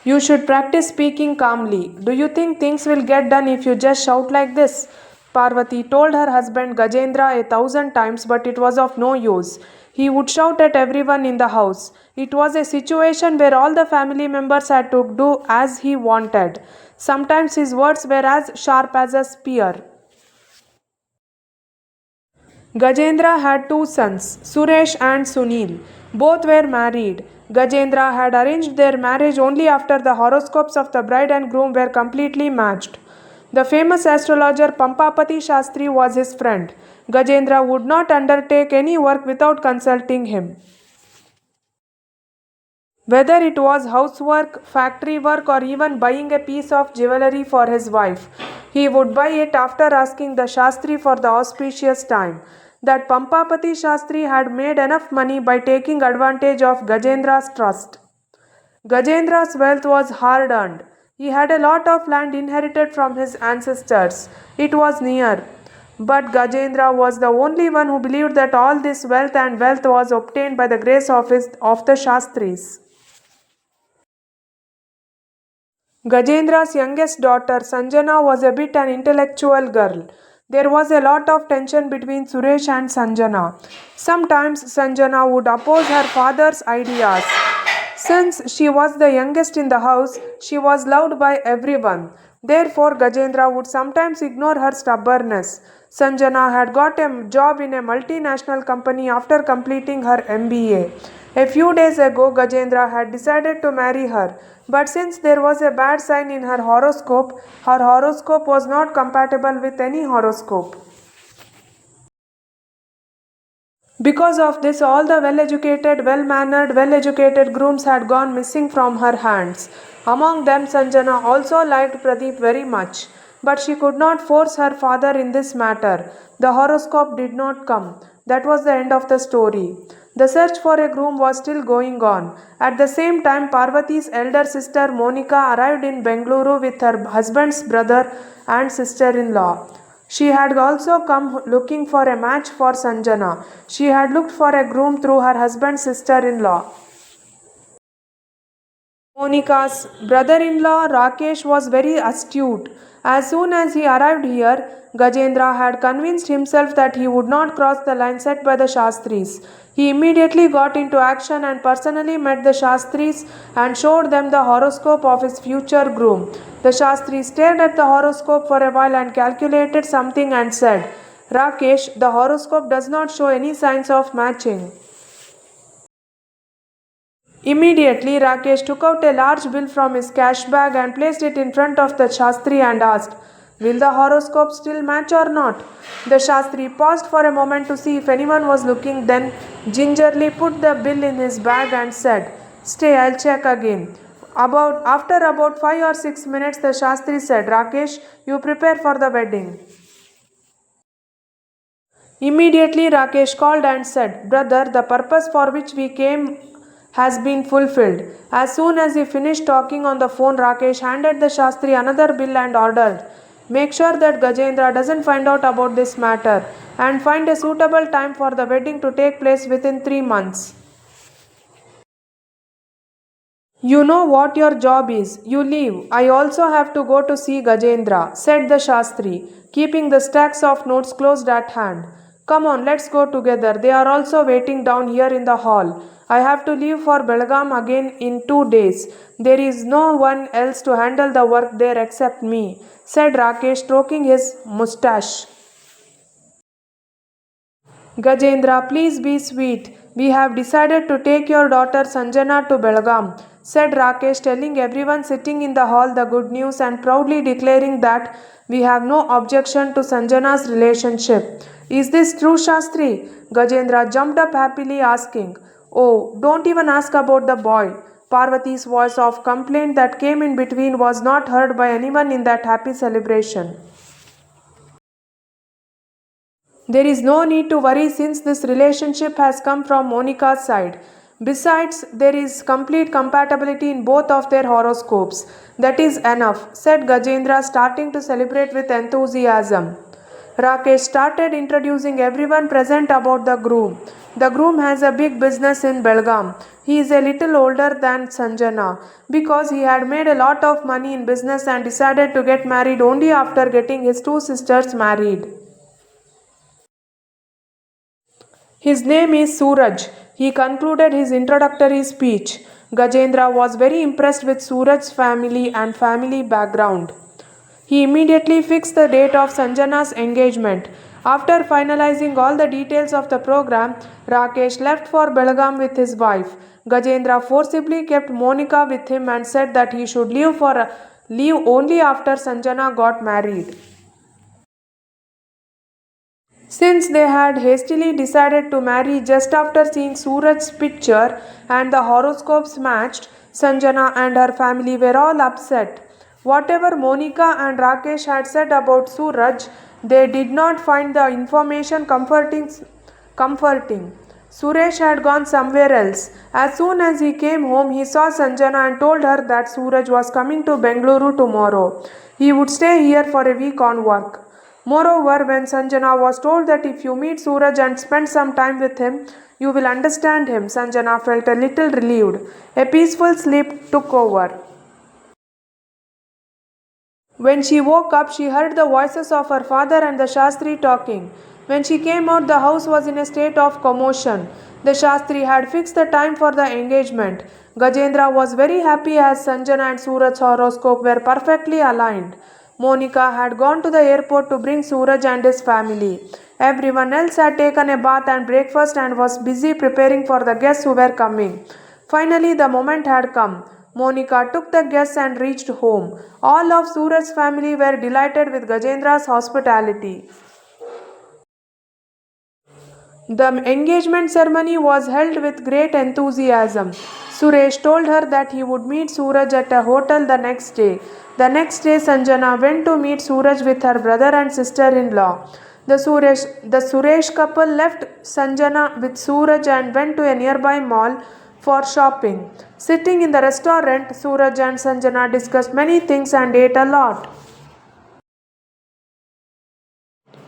You should practice speaking calmly. Do you think things will get done if you just shout like this? Parvati told her husband Gajendra 1,000 times, but it was of no use. He would shout at everyone in the house. It was a situation where all the family members had to do as he wanted. Sometimes his words were as sharp as a spear. Gajendra had two sons, Suresh and Sunil. Both were married. Gajendra had arranged their marriage only after the horoscopes of the bride and groom were completely matched. The famous astrologer Pampapati Shastri was his friend. Gajendra would not undertake any work without consulting him. Whether it was housework, factory work, or even buying a piece of jewelry for his wife, he would buy it after asking the Shastri for the auspicious time. That Pampapati Shastri had made enough money by taking advantage of Gajendra's trust. Gajendra's wealth was hard earned. He had a lot of land inherited from his ancestors. It was near. But Gajendra was the only one who believed that all this wealth was obtained by the grace of the Shastris. Gajendra's youngest daughter, Sanjana, was a bit an intellectual girl. There was a lot of tension between Suresh and Sanjana. Sometimes Sanjana would oppose her father's ideas. Since she was the youngest in the house, she was loved by everyone. Therefore, Gajendra would sometimes ignore her stubbornness. Sanjana had got a job in a multinational company after completing her MBA. A few days ago, Gajendra had decided to marry her, but since there was a bad sign in her horoscope was not compatible with any horoscope. Because of this, all the well educated grooms had gone missing from her hands. Among them, Sanjana also liked Pradeep very much, but she could not force her father in this matter. The horoscope did not come. That was the end of the story. The search for a groom was still going on. At the same time, Parvati's elder sister Monica arrived in Bengaluru with her husband's brother and sister in law. She had also come looking for a match for Sanjana. She had looked for a groom through her husband's sister in law. Monica's brother in law Rakesh was very astute. As soon as he arrived here, Gajendra had convinced himself that he would not cross the line set by the Shastris. He immediately got into action and personally met the Shastris and showed them the horoscope of his future groom. The Shastri stared at the horoscope for a while and calculated something and said, Rakesh, the horoscope does not show any signs of matching. Immediately, Rakesh took out a large bill from his cash bag and placed it in front of the Shastri and asked, Will the horoscope still match or not? The Shastri paused for a moment to see if anyone was looking, then gingerly put the bill in his bag and said, Stay, I'll check again. After about 5 or 6 minutes, the Shastri said, Rakesh, you prepare for the wedding. Immediately, Rakesh called and said, Brother, the purpose for which we came has been fulfilled. As soon as he finished talking on the phone, Rakesh handed the Shastri another bill and ordered, Make sure that Gajendra doesn't find out about this matter and find a suitable time for the wedding to take place within 3 months. You know what your job is. You leave. I also have to go to see Gajendra, said the Shastri, keeping the stacks of notes closed at hand. Come on, let's go together. They are also waiting down here in the hall. I have to leave for Belgaum again in 2 days. There is no one else to handle the work there except me, said Rakesh, stroking his mustache. Gajendra, please be sweet. We have decided to take your daughter Sanjana to Belgaum, said Rakesh, telling everyone sitting in the hall the good news and proudly declaring that we have no objection to Sanjana's relationship. Is this true, Shastri? Gajendra jumped up happily, asking, Oh, don't even ask about the boy. Parvati's voice of complaint that came in between was not heard by anyone in that happy celebration. There is no need to worry since this relationship has come from Monica's side. Besides, there is complete compatibility in both of their horoscopes. That is enough, said Gajendra, starting to celebrate with enthusiasm. Rakesh started introducing everyone present about the groom. The groom has a big business in Belgaum. He is a little older than Sanjana because he had made a lot of money in business and decided to get married only after getting his two sisters married. His name is Suraj. He concluded his introductory speech. Gajendra was very impressed with Suraj's family and family background. He immediately fixed the date of Sanjana's engagement. After finalizing all the details of the program, Rakesh left for Belgaum with his wife. Gajendra forcibly kept Monica with him and said that he should leave only after Sanjana got married. Since they had hastily decided to marry just after seeing Suraj's picture and the horoscopes matched, Sanjana and her family were all upset. Whatever Monica and Rakesh had said about Suraj, they did not find the information comforting. Suresh had gone somewhere else. As soon as he came home, he saw Sanjana and told her that Suraj was coming to Bengaluru tomorrow. He would stay here for a week on work. Moreover, when Sanjana was told that if you meet Suraj and spend some time with him, you will understand him, Sanjana felt a little relieved. A peaceful sleep took over. When she woke up, she heard the voices of her father and the Shastri talking. When she came out, the house was in a state of commotion. The Shastri had fixed the time for the engagement. Gajendra was very happy as Sanjana and Suraj's horoscope were perfectly aligned. Monica had gone to the airport to bring Suraj and his family. Everyone else had taken a bath and breakfast and was busy preparing for the guests who were coming. Finally, the moment had come. Monica took the guests and reached home. All of Suraj's family were delighted with Gajendra's hospitality. The engagement ceremony was held with great enthusiasm. Suresh told her that he would meet Suraj at a hotel the next day. The next day, Sanjana went to meet Suraj with her brother and sister-in-law. The Suresh couple left Sanjana with Suraj and went to a nearby mall for shopping. Sitting in the restaurant, Suraj and Sanjana discussed many things and ate a lot.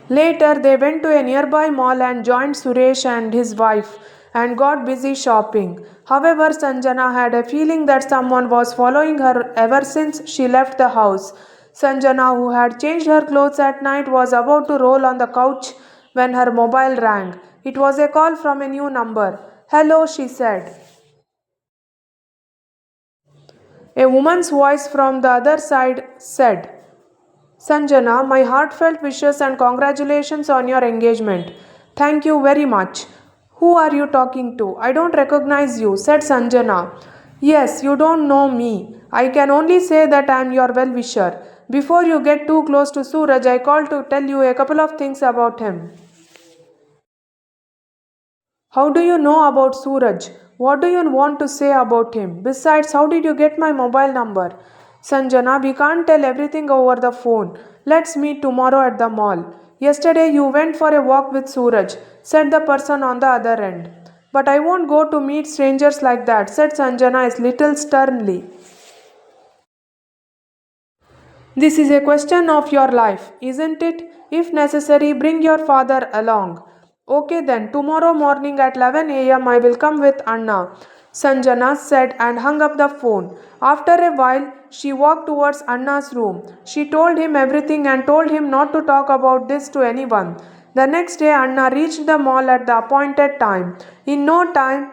Later, they went to a nearby mall and joined Suresh and his wife and got busy shopping. However, Sanjana had a feeling that someone was following her ever since she left the house. Sanjana, who had changed her clothes at night, was about to roll on the couch when her mobile rang. It was a call from a new number. "Hello," she said. A woman's voice from the other side said, "Sanjana, my heartfelt wishes and congratulations on your engagement." "Thank you very much." "Who are you talking to? I don't recognize you," said Sanjana. "Yes, you don't know me. I can only say that I am your well-wisher. Before you get too close to Suraj, I called to tell you a couple of things about him." "How do you know about Suraj? What do you want to say about him? Besides, how did you get my mobile number?" "Sanjana, we can't tell everything over the phone. Let's meet tomorrow at the mall. Yesterday you went for a walk with Suraj," said the person on the other end. "But I won't go to meet strangers like that," said Sanjana a little sternly. "This is a question of your life, isn't it? If necessary, bring your father along." "Okay then, tomorrow morning at 11 a.m. I will come with Anna," Sanjana said and hung up the phone. After a while, she walked towards Anna's room. She told him everything and told him not to talk about this to anyone. The next day, Anna reached the mall at the appointed time. In no time,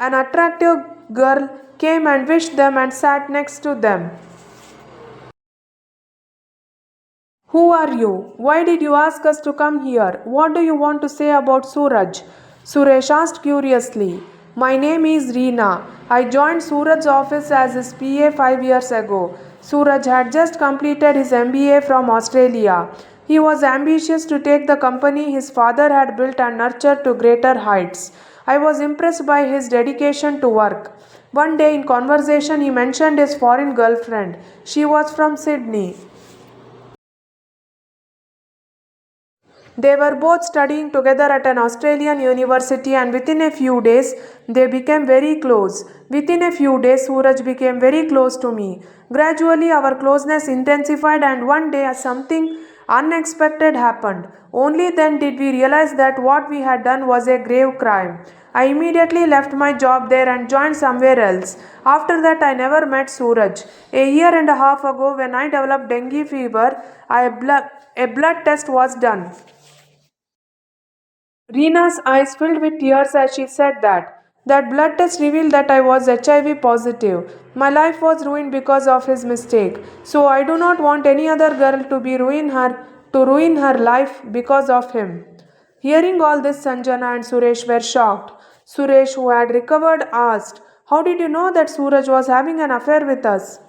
an attractive girl came and wished them and sat next to them. "Who are you? Why did you ask us to come here? What do you want to say about Suraj?" Suresh asked curiously. "My name is Reena. I joined Suraj's office as his PA 5 years ago. Suraj had just completed his MBA from Australia. He was ambitious to take the company his father had built and nurtured to greater heights. I was impressed by his dedication to work." One day in conversation, he mentioned his foreign girlfriend. She was from Sydney. They were both studying together at an Australian university and within a few days they became very close. Within a few days Suraj became very close to me. Gradually our closeness intensified and one day something unexpected happened. Only then did we realize that what we had done was a grave crime. I immediately left my job there and joined somewhere else. After that, I never met Suraj. A year and a half ago, when I developed dengue fever, a blood test was done. Reena's eyes filled with tears as she said that. That blood test revealed that I was HIV positive. My life was ruined because of his mistake. So I do not want any other girl to ruin her life because of him. Hearing all this, Sanjana and Suresh were shocked. Suresh, who had recovered, asked, "How did you know that Suraj was having an affair with us?"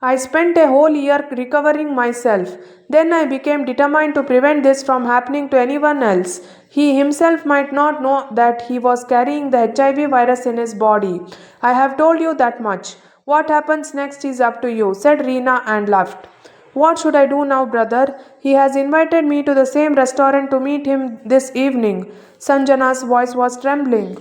I spent a whole year recovering myself. Then I became determined to prevent this from happening to anyone else. He himself might not know that he was carrying the HIV virus in his body. I have told you that much. What happens next is up to you, said Reena and laughed. What should I do now, brother? He has invited me to the same restaurant to meet him this evening. Sanjana's voice was trembling.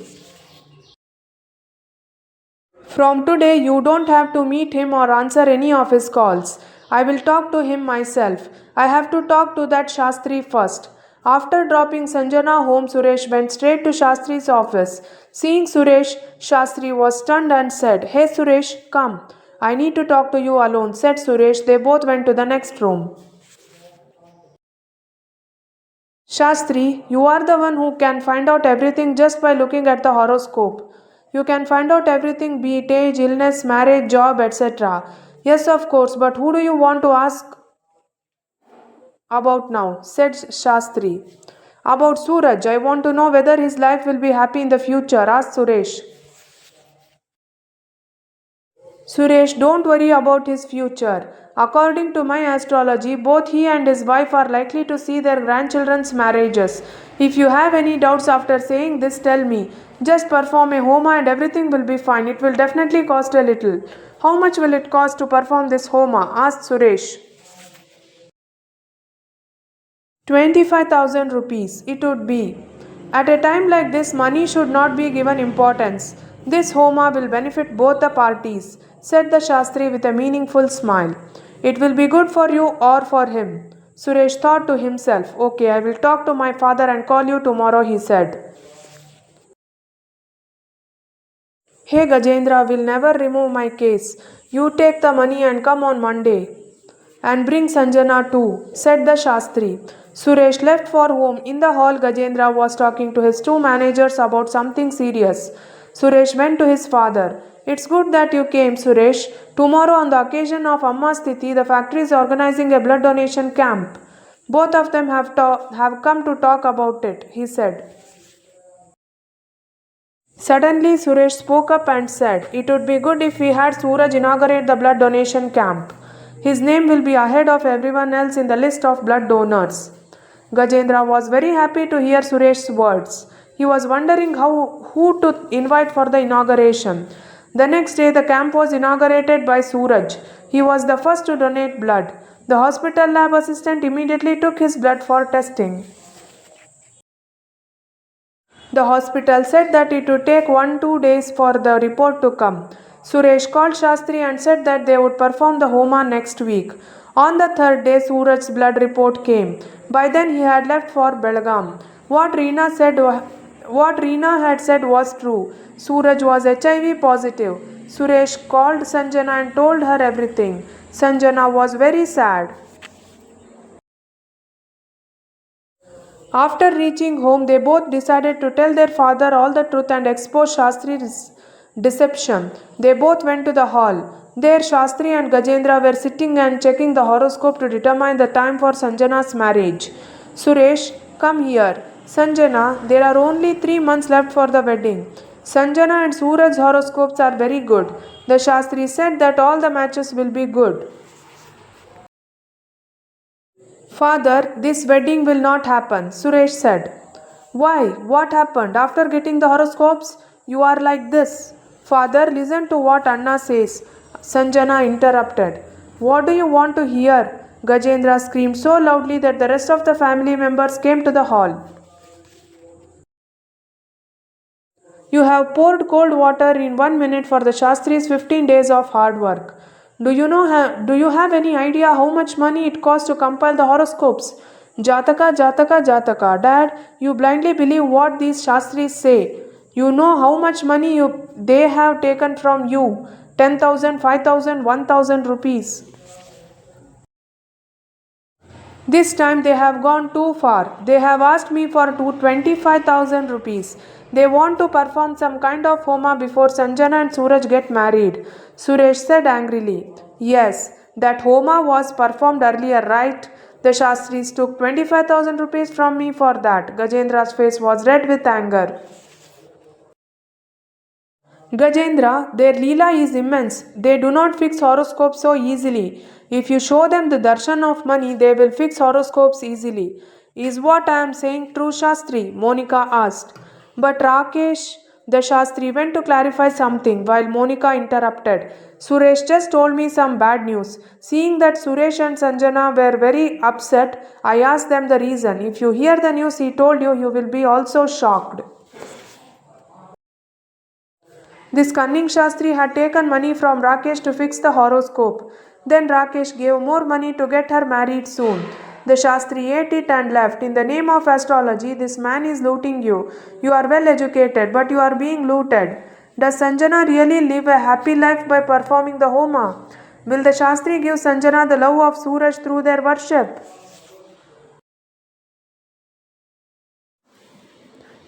From today, you don't have to meet him or answer any of his calls. I will talk to him myself. I have to talk to that Shastri first. After dropping Sanjana home, Suresh went straight to Shastri's office. Seeing Suresh, Shastri was stunned and said, Hey Suresh, come. I need to talk to you alone, said Suresh. They both went to the next room. Shastri, you are the one who can find out everything just by looking at the horoscope. You can find out everything, be it age, illness, marriage, job, etc. Yes, of course, but who do you want to ask about now? Said Shastri. About Suraj, I want to know whether his life will be happy in the future, asked Suresh. Suresh, don't worry about his future. According to my astrology, both he and his wife are likely to see their grandchildren's marriages. If you have any doubts after saying this, tell me. Just perform a homa and everything will be fine. It will definitely cost a little. How much will it cost to perform this homa? Asked Suresh. 25,000 rupees it would be. At a time like this, money should not be given importance. This homa will benefit both the parties, said the Shastri with a meaningful smile. It will be good for you or for him. Suresh thought to himself, Okay, I will talk to my father and call you tomorrow, he said. Hey Gajendra will never remove my case. You take the money and come on Monday. And bring Sanjana too, said the Shastri. Suresh left for home. In the hall, Gajendra was talking to his two managers about something serious. Suresh went to his father. It's good that you came, Suresh. Tomorrow, on the occasion of Amma's Tithi, the factory is organizing a blood donation camp. Both of them have come to talk about it, he said. Suddenly, Suresh spoke up and said, It would be good if we had Suraj inaugurate the blood donation camp. His name will be ahead of everyone else in the list of blood donors. Gajendra was very happy to hear Suresh's words. He was wondering who to invite for the inauguration. The next day, the camp was inaugurated by Suraj. He was the first to donate blood. The hospital lab assistant immediately took his blood for testing. The hospital said that it would take 1-2 days for the report to come. Suresh called Shastri and said that they would perform the homa next week. On the third day, Suraj's blood report came. By then, he had left for Belgaum. What Reena had said was true. Suraj was HIV positive. Suresh called Sanjana and told her everything. Sanjana was very sad. After reaching home, they both decided to tell their father all the truth and expose Shastri's deception. They both went to the hall. There, Shastri and Gajendra were sitting and checking the horoscope to determine the time for Sanjana's marriage. Suresh, come here. Sanjana, there are only 3 months left for the wedding. Sanjana and Suraj's horoscopes are very good. The Shastri said that all the matches will be good. Father, this wedding will not happen, Suresh said. Why? What happened? After getting the horoscopes, you are like this. Father, listen to what Anna says. Sanjana interrupted. What do you want to hear? Gajendra screamed so loudly that the rest of the family members came to the hall. You have poured cold water in 1 minute for the Shastri's 15 days of hard work. Do you have any idea how much money it costs to compile the horoscopes? Jataka, Jataka, Jataka. Dad, you blindly believe what these Shastris say. You know how much money they have taken from you. 10,000, 5,000, 1,000 rupees. This time they have gone too far. They have asked me for 25,000 rupees. They want to perform some kind of homa before Sanjana and Suraj get married. Suresh said angrily. Yes, that homa was performed earlier, right? The Shastris took 25,000 rupees from me for that. Gajendra's face was red with anger. Gajendra, their Leela is immense. They do not fix horoscopes so easily. If you show them the darshan of money, they will fix horoscopes easily. Is what I am saying true, Shastri? Monica asked. But Rakesh, the Shastri went to clarify something while Monica interrupted. Suresh just told me some bad news. Seeing that Suresh and Sanjana were very upset, I asked them the reason. If you hear the news he told you, you will be also shocked. This cunning Shastri had taken money from Rakesh to fix the horoscope. Then Rakesh gave more money to get her married soon. The Shastri ate it and left. In the name of astrology, this man is looting you. You are well educated, but you are being looted. Does Sanjana really live a happy life by performing the Homa? Will the Shastri give Sanjana the love of Suraj through their worship?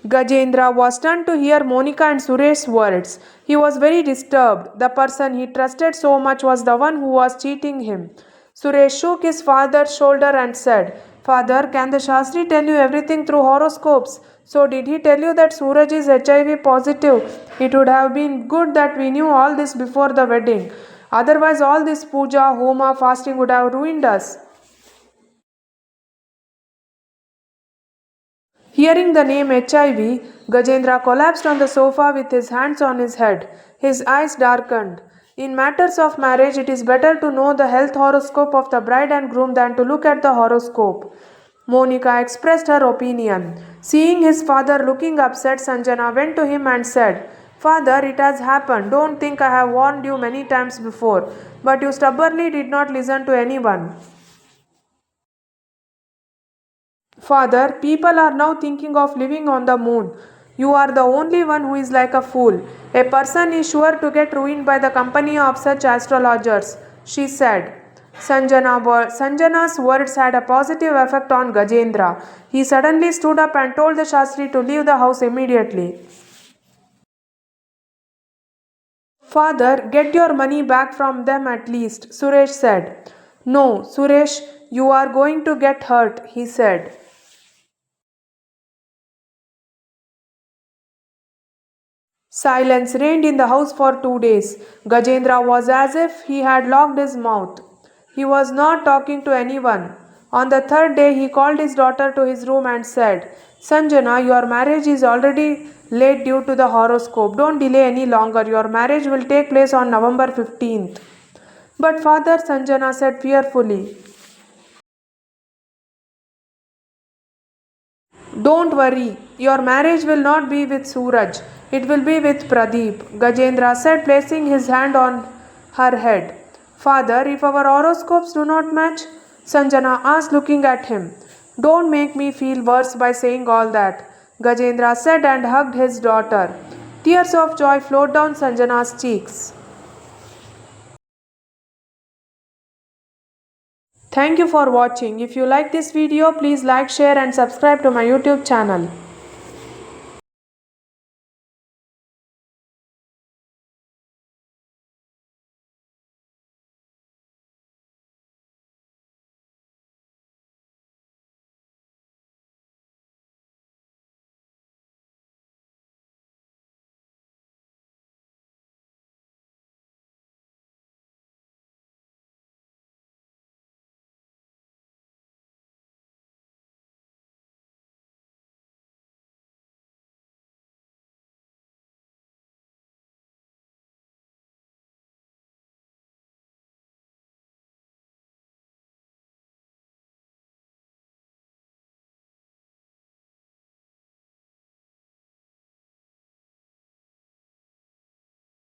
Gajendra was stunned to hear Monica and Suresh's words. He was very disturbed. The person he trusted so much was the one who was cheating him. Suresh shook his father's shoulder and said, Father, can the Shastri tell you everything through horoscopes? So did he tell you that Suraj is HIV positive? It would have been good that we knew all this before the wedding. Otherwise all this puja, homa, fasting would have ruined us. Hearing the name HIV, Gajendra collapsed on the sofa with his hands on his head. His eyes darkened. In matters of marriage, it is better to know the health horoscope of the bride and groom than to look at the horoscope. Monica expressed her opinion. Seeing his father looking upset, Sanjana went to him and said, Father, it has happened. Don't think I have warned you many times before, but you stubbornly did not listen to anyone. Father, people are now thinking of living on the moon. You are the only one who is like a fool. A person is sure to get ruined by the company of such astrologers, she said. Sanjana's words had a positive effect on Gajendra. He suddenly stood up and told the Shastri to leave the house immediately. Father, get your money back from them at least, Suresh said. No, Suresh, you are going to get hurt, he said. Silence reigned in the house for 2 days. Gajendra was as if he had locked his mouth. He was not talking to anyone. On the third day, he called his daughter to his room and said, Sanjana, your marriage is already late due to the horoscope. Don't delay any longer. Your marriage will take place on November 15th. But Father, Sanjana said fearfully, Don't worry, your marriage will not be with Suraj. It will be with Pradeep, Gajendra said, placing his hand on her head. Father, if our horoscopes do not match? Sanjana asked, looking at him. Don't make me feel worse by saying all that, Gajendra said and hugged his daughter. Tears of joy flowed down Sanjana's cheeks. Thank you for watching. If you like this video, please like, share and subscribe to my YouTube channel.